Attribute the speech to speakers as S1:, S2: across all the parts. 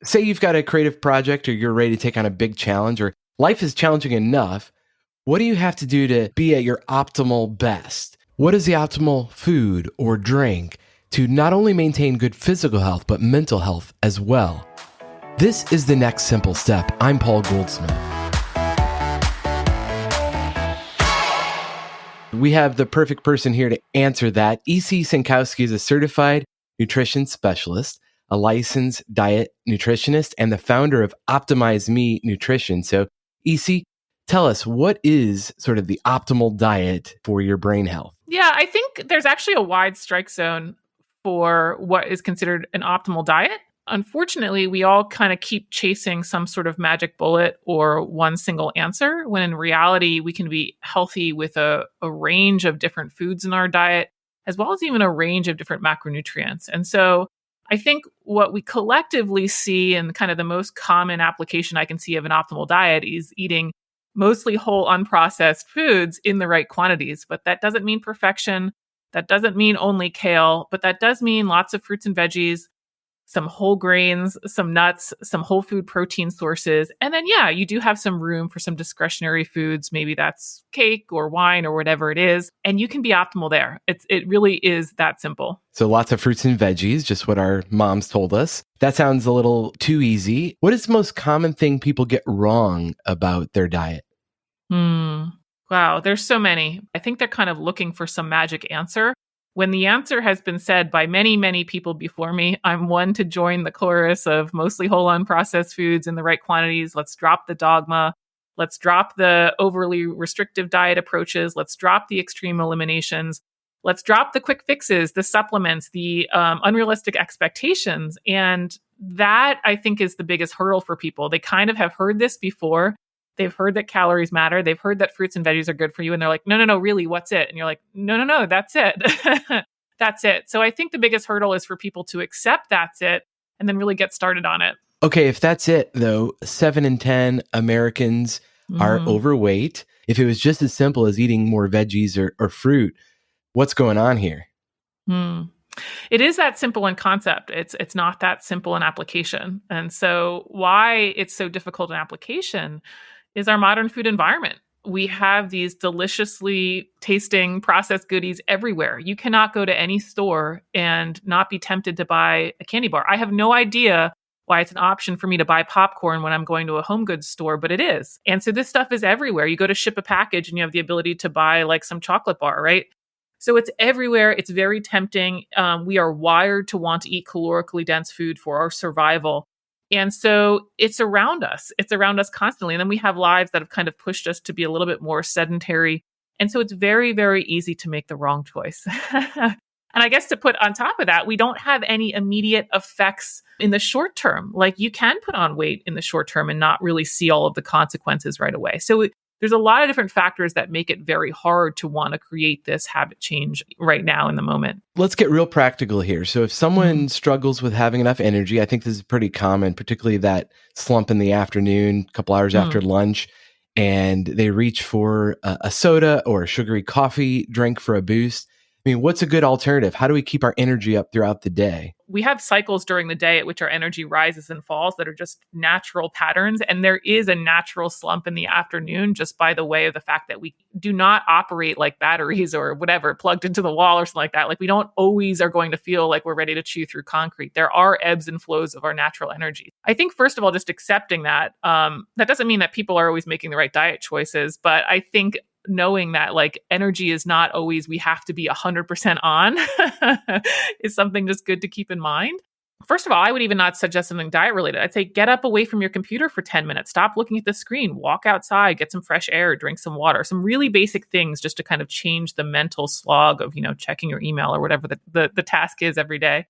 S1: Say you've got a creative project or you're ready to take on a big challenge or life is challenging enough. What do you have to do to be at your optimal best? What is the optimal food or drink to not only maintain good physical health, but mental health as well? This is The Next Simple Step. I'm Paul Goldsmith. We have the perfect person here to answer that. E.C. Synkowski is a certified nutrition specialist, a licensed diet nutritionist, and the founder of Optimize Me Nutrition. So, E.C., tell us, what is sort of the optimal diet for your brain health?
S2: Yeah, I think there's actually a wide strike zone for what is considered an optimal diet. Unfortunately, we all kind of keep chasing some sort of magic bullet or one single answer, when in reality, we can be healthy with a range of different foods in our diet, as well as even a range of different macronutrients. And so I think what we collectively see, and kind of the most common application I can see of an optimal diet, is eating mostly whole, unprocessed foods in the right quantities. But that doesn't mean perfection. That doesn't mean only kale, but that does mean lots of fruits and veggies, some whole grains, some nuts, some whole food protein sources. And then, yeah, you do have some room for some discretionary foods. Maybe that's cake or wine or whatever it is. And you can be optimal there. It really is that simple.
S1: So lots of fruits and veggies, just what our moms told us. That sounds a little too easy. What is the most common thing people get wrong about their diet?
S2: Wow, there's so many. I think they're kind of looking for some magic answer. When the answer has been said by many, many people before me, I'm one to join the chorus of mostly whole unprocessed foods in the right quantities. Let's drop the dogma. Let's drop the overly restrictive diet approaches. Let's drop the extreme eliminations. Let's drop the quick fixes, the supplements, the unrealistic expectations. And that, I think, is the biggest hurdle for people. They kind of have heard this before. They've heard that calories matter. They've heard that fruits and veggies are good for you. And they're like, no, really, what's it? And you're like, no, that's it. That's it. So I think the biggest hurdle is for people to accept that's it and then really get started on it.
S1: Okay, if that's it, though, 7 in 10 Americans are overweight. If it was just as simple as eating more veggies or fruit, what's going on here?
S2: It is that simple in concept. It's not that simple in application. And so why it's so difficult in application is our modern food environment. We have these deliciously tasting processed goodies everywhere. You cannot go to any store and not be tempted to buy a candy bar. I have no idea why it's an option for me to buy popcorn when I'm going to a home goods store, but it is. And so this stuff is everywhere. You go to ship a package and you have the ability to buy like some chocolate bar, right? So it's everywhere. It's very tempting. We are wired to want to eat calorically dense food for our survival. And so it's around us. It's around us constantly. And then we have lives that have kind of pushed us to be a little bit more sedentary. And so it's very, very easy to make the wrong choice. And I guess to put on top of that, we don't have any immediate effects in the short term. Like you can put on weight in the short term and not really see all of the consequences right away. So there's a lot of different factors that make it very hard to want to create this habit change right now in the moment.
S1: Let's get real practical here. So if someone struggles with having enough energy, I think this is pretty common, particularly that slump in the afternoon, a couple hours after lunch, and they reach for a soda or a sugary coffee drink for a boost. I mean, what's a good alternative? How do we keep our energy up throughout the day?
S2: We have cycles during the day at which our energy rises and falls that are just natural patterns. And there is a natural slump in the afternoon just by the way of the fact that we do not operate like batteries or whatever, plugged into the wall or something like that. Like we don't always are going to feel like we're ready to chew through concrete. There are ebbs and flows of our natural energy. I think, first of all, just accepting that, that doesn't mean that people are always making the right diet choices, but I think knowing that like energy is not always we have to be 100% on is something just good to keep in mind. First of all, I would even not suggest something diet related. I'd say get up away from your computer for 10 minutes, stop looking at the screen, walk outside, get some fresh air, drink some water, some really basic things just to kind of change the mental slog of, checking your email or whatever the task is every day.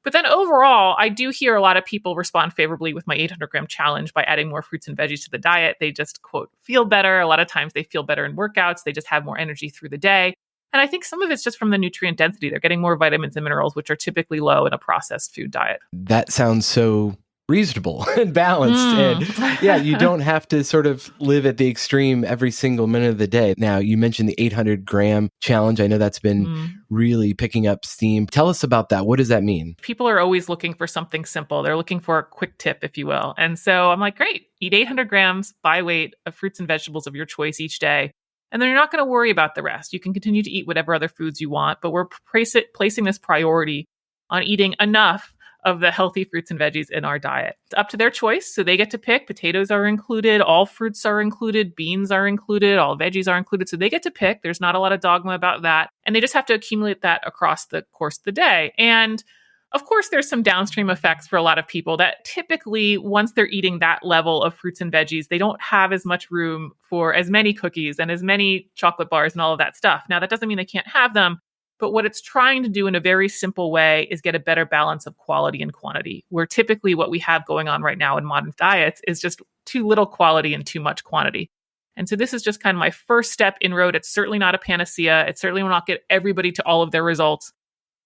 S2: But then overall, I do hear a lot of people respond favorably with my 800-gram challenge by adding more fruits and veggies to the diet. They just, quote, feel better. A lot of times they feel better in workouts. They just have more energy through the day. And I think some of it's just from the nutrient density. They're getting more vitamins and minerals, which are typically low in a processed food diet.
S1: That sounds so reasonable and balanced. And yeah, you don't have to sort of live at the extreme every single minute of the day. Now, you mentioned the 800-gram challenge. I know that's been really picking up steam. Tell us about that. What does that mean?
S2: People are always looking for something simple. They're looking for a quick tip, if you will. And so I'm like, great, eat 800 grams by weight of fruits and vegetables of your choice each day. And then you're not going to worry about the rest. You can continue to eat whatever other foods you want, but we're placing this priority on eating enough of the healthy fruits and veggies in our diet. It's up to their choice. So they get to pick. Potatoes are included. All fruits are included. Beans are included. All veggies are included. So they get to pick. There's not a lot of dogma about that. And they just have to accumulate that across the course of the day. And of course, there's some downstream effects for a lot of people that typically, once they're eating that level of fruits and veggies, they don't have as much room for as many cookies and as many chocolate bars and all of that stuff. Now, that doesn't mean they can't have them. But what it's trying to do in a very simple way is get a better balance of quality and quantity, where typically what we have going on right now in modern diets is just too little quality and too much quantity. And so this is just kind of my first step inroad. It's certainly not a panacea. It certainly will not get everybody to all of their results,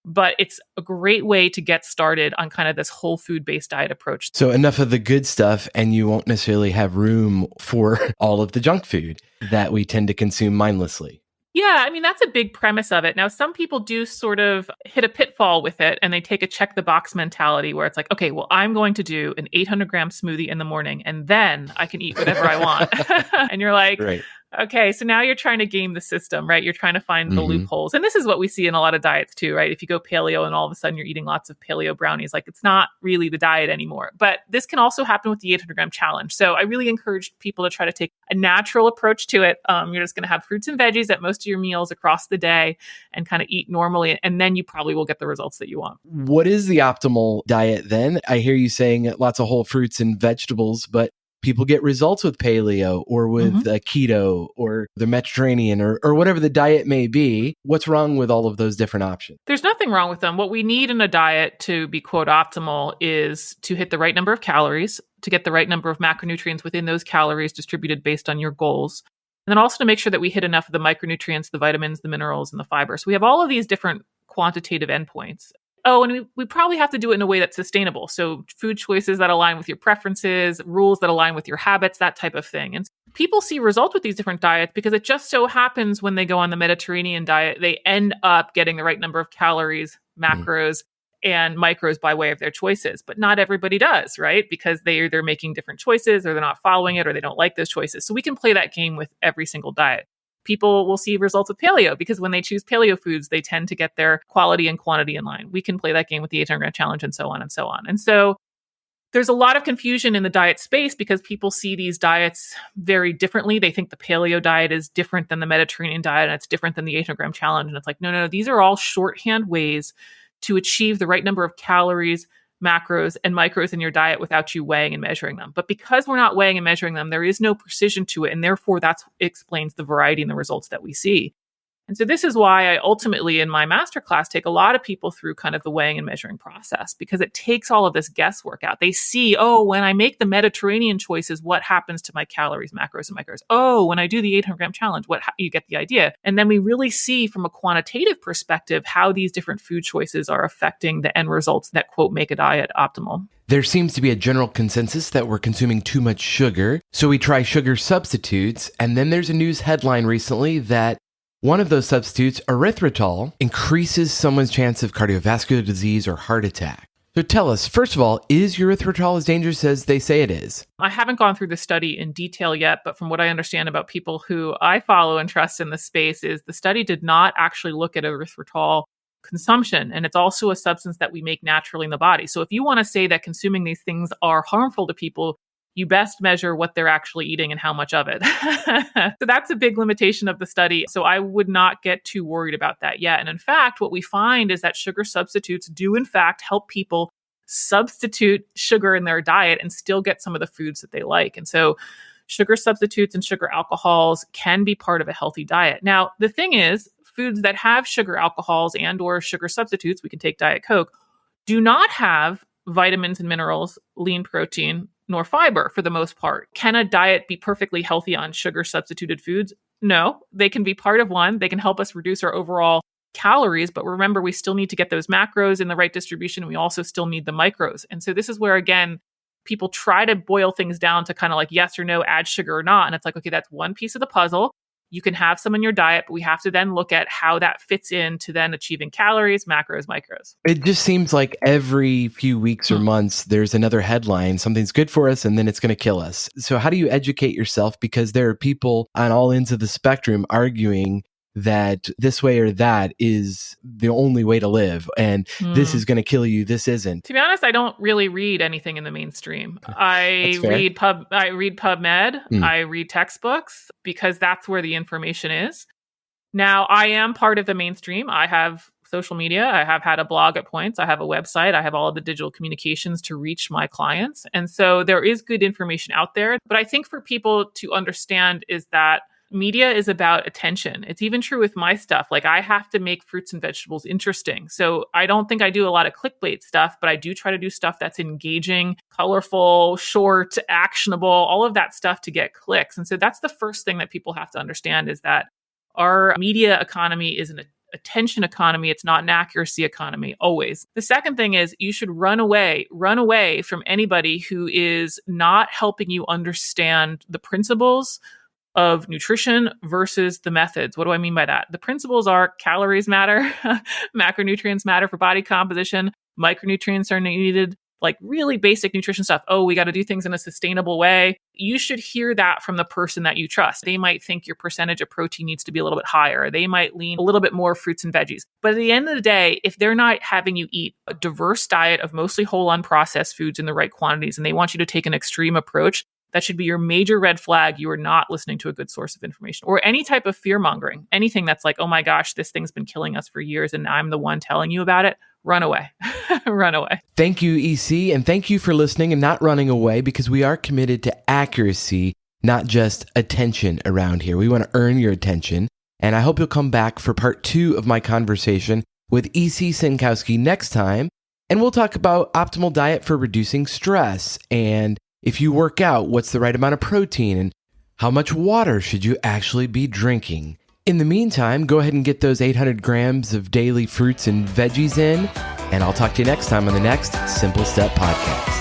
S2: but it's a great way to get started on kind of this whole food-based diet approach.
S1: So enough of the good stuff, and you won't necessarily have room for all of the junk food that we tend to consume mindlessly.
S2: Yeah, I mean, that's a big premise of it. Now, some people do sort of hit a pitfall with it, and they take a check the box mentality where it's like, okay, well, I'm going to do an 800-gram smoothie in the morning, and then I can eat whatever I want. And you're like, right. Okay, so now you're trying to game the system, right? You're trying to find the loopholes. And this is what we see in a lot of diets too, right? If you go paleo and all of a sudden you're eating lots of paleo brownies, like it's not really the diet anymore. But this can also happen with the 800-gram challenge. So I really encourage people to try to take a natural approach to it. You're just going to have fruits and veggies at most of your meals across the day and kind of eat normally. And then you probably will get the results that you want.
S1: What is the optimal diet then? I hear you saying lots of whole fruits and vegetables, but people get results with paleo or with keto or the Mediterranean or whatever the diet may be. What's wrong with all of those different options?
S2: There's nothing wrong with them. What we need in a diet to be, quote, optimal is to hit the right number of calories, to get the right number of macronutrients within those calories distributed based on your goals. And then also to make sure that we hit enough of the micronutrients, the vitamins, the minerals, and the fiber. So we have all of these different quantitative endpoints. Oh, and we probably have to do it in a way that's sustainable. So food choices that align with your preferences, rules that align with your habits, that type of thing. And people see results with these different diets because it just so happens when they go on the Mediterranean diet, they end up getting the right number of calories, macros, and micros by way of their choices. But not everybody does, right? Because they're making different choices or they're not following it or they don't like those choices. So we can play that game with every single diet. People will see results with paleo because when they choose paleo foods, they tend to get their quality and quantity in line. We can play that game with the 800-gram challenge and so on and so on. And so there's a lot of confusion in the diet space because people see these diets very differently. They think the paleo diet is different than the Mediterranean diet and it's different than the 800-gram challenge. And it's like, no, these are all shorthand ways to achieve the right number of calories, macros, and micros in your diet without you weighing and measuring them. But because we're not weighing and measuring them, there is no precision to it. And therefore, that explains the variety and the results that we see. And so this is why I ultimately, in my masterclass, take a lot of people through kind of the weighing and measuring process, because it takes all of this guesswork out. They see, oh, when I make the Mediterranean choices, what happens to my calories, macros, and micros? Oh, when I do the 800-gram challenge, you get the idea. And then we really see from a quantitative perspective how these different food choices are affecting the end results that, quote, make a diet optimal.
S1: There seems to be a general consensus that we're consuming too much sugar, so we try sugar substitutes. And then there's a news headline recently that one of those substitutes, erythritol, increases someone's chance of cardiovascular disease or heart attack. So tell us, first of all, is erythritol as dangerous as they say it is?
S2: I haven't gone through the study in detail yet, but from what I understand about people who I follow and trust in the space is the study did not actually look at erythritol consumption. And it's also a substance that we make naturally in the body. So if you want to say that consuming these things are harmful to people, you best measure what they're actually eating and how much of it. So that's a big limitation of the study. So I would not get too worried about that yet. And in fact, what we find is that sugar substitutes do in fact help people substitute sugar in their diet and still get some of the foods that they like. And so sugar substitutes and sugar alcohols can be part of a healthy diet. Now, the thing is, foods that have sugar alcohols and or sugar substitutes, we can take Diet Coke, do not have vitamins and minerals, lean protein, nor fiber for the most part. Can a diet be perfectly healthy on sugar substituted foods? No, they can be part of one. They can help us reduce our overall calories, but remember, we still need to get those macros in the right distribution. We also still need the micros. And so this is where, again, People try to boil things down to kind of like yes or no, add sugar or not. And it's like, okay, that's one piece of the puzzle. You can have some in your diet, but we have to then look at how that fits into then achieving calories, macros, micros.
S1: It just seems like every few weeks or months, there's another headline, something's good for us, and then it's going to kill us. So how do you educate yourself? Because there are people on all ends of the spectrum arguing that this way or that is the only way to live, and this is going to kill you, this isn't.
S2: To be honest, I don't really read anything in the mainstream. I read PubMed, I read textbooks, because that's where the information is. Now, I am part of the mainstream. I have social media. I have had a blog at points. I have a website. I have all of the digital communications to reach my clients. And so there is good information out there. But I think for people to understand is that media is about attention. It's even true with my stuff. Like, I have to make fruits and vegetables interesting. So I don't think I do a lot of clickbait stuff, but I do try to do stuff that's engaging, colorful, short, actionable, all of that stuff to get clicks. And so that's the first thing that people have to understand, is that our media economy is an attention economy. It's not an accuracy economy, always. The second thing is you should run away from anybody who is not helping you understand the principles of nutrition versus the methods. What do I mean by that? The principles are calories matter, macronutrients matter for body composition, micronutrients are needed, like really basic nutrition stuff. Oh, we got to do things in a sustainable way. You should hear that from the person that you trust. They might think your percentage of protein needs to be a little bit higher. They might lean a little bit more fruits and veggies. But at the end of the day, if they're not having you eat a diverse diet of mostly whole unprocessed foods in the right quantities, and they want you to take an extreme approach, that should be your major red flag. You are not listening to a good source of information, or any type of fear mongering, anything that's like, oh my gosh, this thing's been killing us for years and I'm the one telling you about it. Run away. Run away.
S1: Thank you, EC. And thank you for listening and not running away, because we are committed to accuracy, not just attention around here. We want to earn your attention. And I hope you'll come back for part 2 of my conversation with EC Synkowski next time. And we'll talk about optimal diet for reducing stress, and if you work out, what's the right amount of protein, and how much water should you actually be drinking? In the meantime, go ahead and get those 800 grams of daily fruits and veggies in, and I'll talk to you next time on the next Simple Step Podcast.